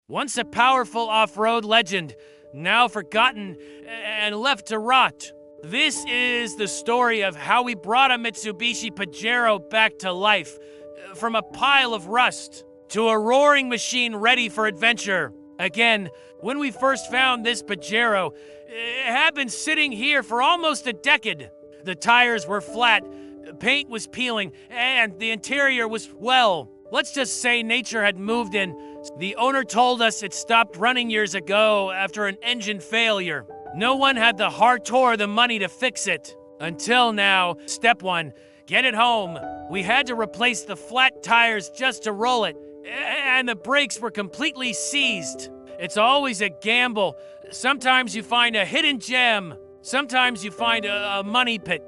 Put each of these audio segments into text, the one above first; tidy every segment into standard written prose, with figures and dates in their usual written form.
Once a powerful off-road legend, now forgotten and left to rot. This is the story of how we brought a Mitsubishi Pajero back to life, from a pile of rust to a roaring machine ready for adventure. Again, when we first found this Pajero, it had been sitting here for almost a decade. The tires were flat, paint was peeling, and the interior was, well, let's just say nature had moved in. The owner told us it stopped running years ago after an engine failure. No one had the heart or the money to fix it. Until now, step one, get it home. We had to replace the flat tires just to roll it, and the brakes were completely seized. It's always a gamble. Sometimes you find a hidden gem. Sometimes you find a money pit.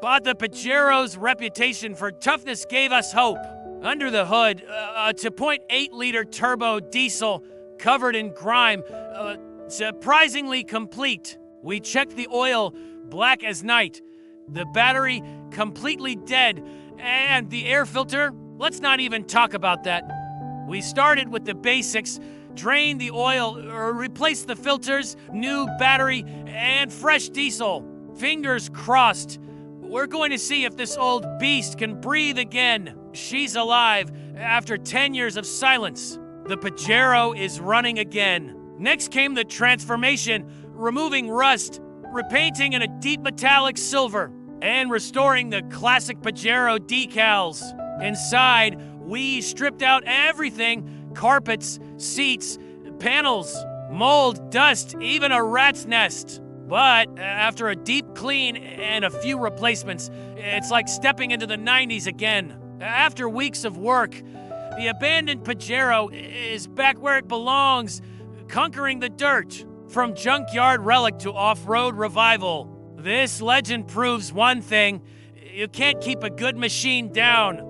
But the Pajero's reputation for toughness gave us hope. Under the hood, a 2.8-liter turbo diesel covered in grime, surprisingly complete. We checked the oil, black as night. The battery, completely dead. And the air filter, let's not even talk about that. We started with the basics, drained the oil, replaced the filters, new battery, and fresh diesel. Fingers crossed. We're going to see if this old beast can breathe again. She's alive after 10 years of silence. The Pajero is running again. Next came the transformation, removing rust, repainting in a deep metallic silver, and restoring the classic Pajero decals. Inside, we stripped out everything: carpets, seats, panels, mold, dust, even a rat's nest. But after a deep clean and a few replacements, it's like stepping into the 90s again. After weeks of work, the abandoned Pajero is back where it belongs, conquering the dirt. From junkyard relic to off-road revival. This legend proves one thing: you can't keep a good machine down.